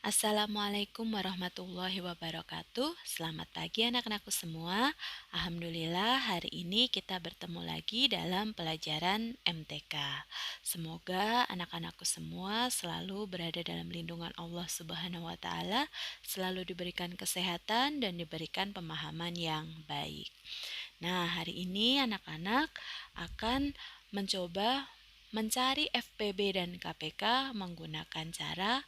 Assalamualaikum warahmatullahi wabarakatuh. Selamat pagi anak-anakku semua. Alhamdulillah hari ini kita bertemu lagi dalam pelajaran MTK. Semoga anak-anakku semua selalu berada dalam lindungan Allah Subhanahu wa taala, selalu diberikan kesehatan dan diberikan pemahaman yang baik. Nah, hari ini anak-anak akan mencoba mencari FPB dan KPK menggunakan cara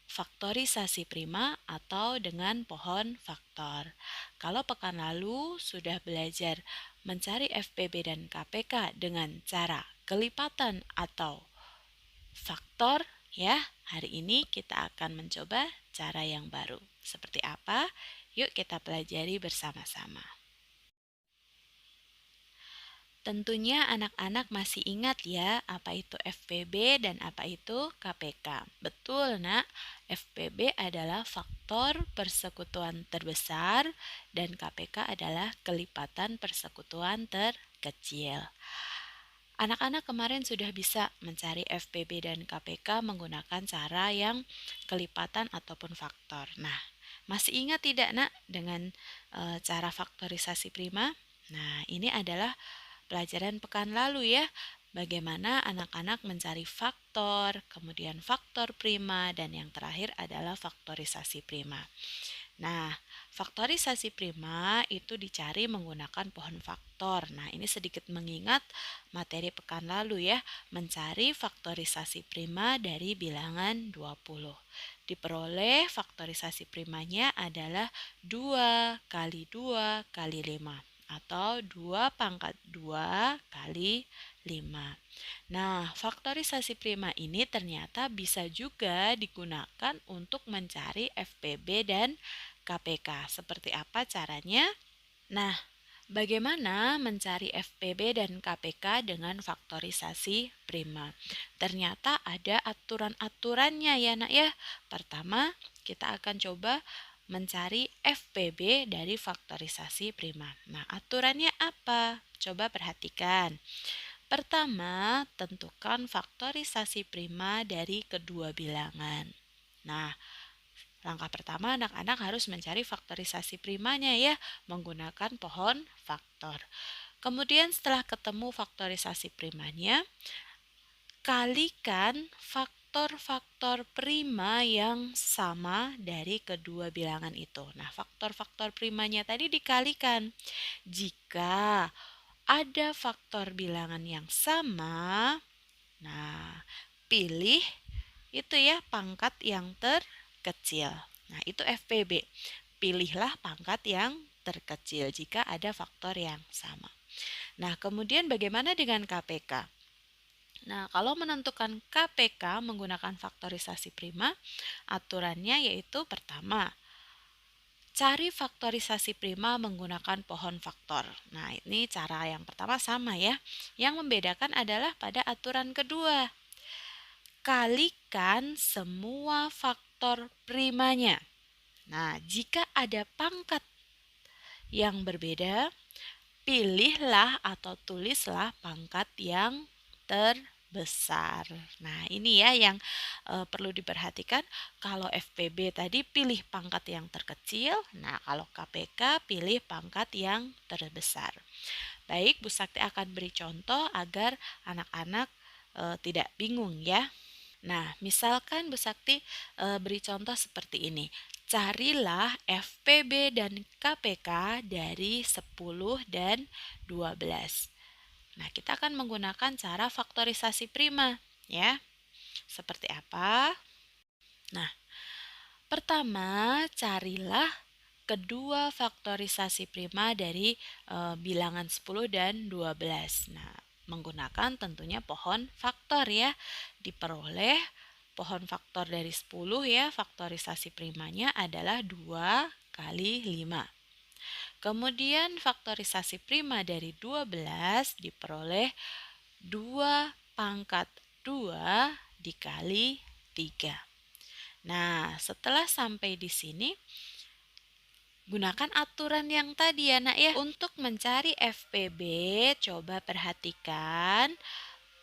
faktorisasi prima atau dengan pohon faktor. Kalau pekan lalu sudah belajar mencari FPB dan KPK dengan cara kelipatan atau faktor, ya, hari ini kita akan mencoba cara yang baru. Seperti apa? Yuk kita pelajari bersama-sama. Tentunya anak-anak masih ingat ya apa itu FPB dan apa itu KPK. Betul nak, FPB adalah faktor persekutuan terbesar dan KPK adalah kelipatan persekutuan terkecil. Anak-anak kemarin sudah bisa mencari FPB dan KPK menggunakan cara yang kelipatan ataupun faktor. Nah, masih ingat tidak nak dengan cara faktorisasi prima? Nah, ini adalah pelajaran pekan lalu ya. Bagaimana anak-anak mencari faktor, kemudian faktor prima, dan yang terakhir adalah faktorisasi prima. Nah, faktorisasi prima itu dicari menggunakan pohon faktor. Nah, ini sedikit mengingat materi pekan lalu ya, mencari faktorisasi prima dari bilangan 20. Diperoleh faktorisasi primanya adalah 2 kali 2 kali 5 atau 2 pangkat 2 kali 5. Nah, faktorisasi prima ini ternyata bisa juga digunakan untuk mencari FPB dan KPK. Seperti apa caranya? Nah, bagaimana mencari FPB dan KPK dengan faktorisasi prima? Ternyata ada aturan-aturannya ya nak ya. Pertama, kita akan coba mencari FPB dari faktorisasi prima. Nah, aturannya apa? Coba perhatikan. Pertama, tentukan faktorisasi prima dari kedua bilangan. Nah, langkah pertama anak-anak harus mencari faktorisasi primanya ya, menggunakan pohon faktor. Kemudian setelah ketemu faktorisasi primanya, kalikan faktor-faktor prima yang sama dari kedua bilangan itu. Nah, faktor-faktor primanya tadi dikalikan. Jika ada faktor bilangan yang sama, nah, pilih itu ya pangkat yang terkecil. Nah, itu FPB. Pilihlah pangkat yang terkecil jika ada faktor yang sama. Nah, kemudian bagaimana dengan KPK? Nah, kalau menentukan KPK menggunakan faktorisasi prima, aturannya yaitu pertama, cari faktorisasi prima menggunakan pohon faktor. Nah, ini cara yang pertama sama ya. Yang membedakan adalah pada aturan kedua. Kalikan semua faktor primanya. Nah, jika ada pangkat yang berbeda, pilihlah atau tulislah pangkat yang terbesar. Nah, ini ya yang perlu diperhatikan. Kalau FPB tadi pilih pangkat yang terkecil, nah kalau KPK pilih pangkat yang terbesar. Baik, Bu Sakti akan beri contoh agar anak-anak tidak bingung ya. Nah, misalkan Bu Sakti beri contoh seperti ini. Carilah FPB dan KPK dari 10 dan 12. Nah, kita akan menggunakan cara faktorisasi prima, ya. Seperti apa? Nah, pertama carilah kedua faktorisasi prima dari bilangan 10 dan 12. Nah, menggunakan tentunya pohon faktor ya. Diperoleh pohon faktor dari 10 ya, faktorisasi primanya adalah 2 kali 5. Kemudian faktorisasi prima dari 12 diperoleh 2 pangkat 2 dikali 3. Nah, setelah sampai di sini, gunakan aturan yang tadi ya nak ya. Untuk mencari FPB, coba perhatikan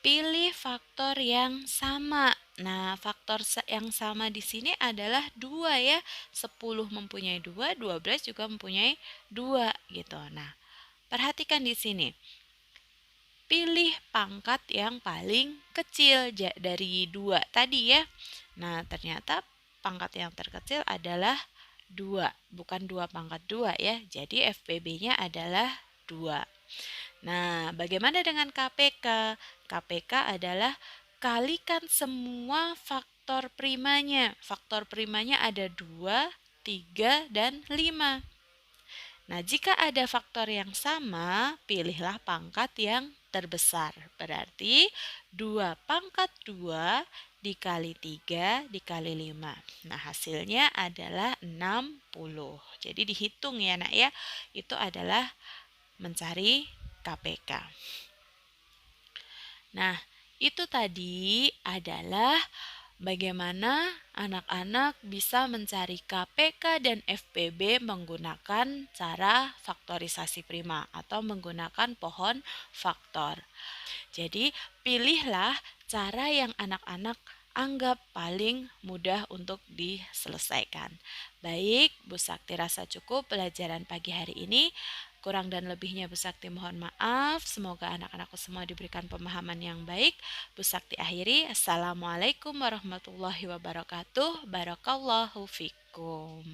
Pilih faktor yang sama. Nah, faktor yang sama di sini adalah 2 ya. 10 mempunyai 2, 12 juga mempunyai 2 gitu. Nah, perhatikan di sini. Pilih pangkat yang paling kecil dari 2 tadi ya. Nah, ternyata pangkat yang terkecil adalah 2, bukan 2 pangkat 2 ya. Jadi FPB-nya adalah 2. Nah, bagaimana dengan KPK? KPK adalah kalikan semua faktor primanya. Faktor primanya ada 2, 3, dan 5. Nah, jika ada faktor yang sama, pilihlah pangkat yang terbesar. Berarti 2 pangkat 2 dikali 3 dikali 5. Nah, hasilnya adalah 60. Jadi dihitung ya nak ya. Itu adalah mencari KPK. Nah, itu tadi adalah bagaimana anak-anak bisa mencari KPK dan FPB menggunakan cara faktorisasi prima atau menggunakan pohon faktor. Jadi, pilihlah cara yang anak-anak anggap paling mudah untuk diselesaikan. Baik, Bu Sakti rasa cukup pelajaran pagi hari ini. Kurang dan lebihnya Bu Sakti mohon maaf. Semoga anak-anakku semua diberikan pemahaman yang baik. Bu Sakti akhiri. Assalamualaikum warahmatullahi wabarakatuh. Barakallahu fikum.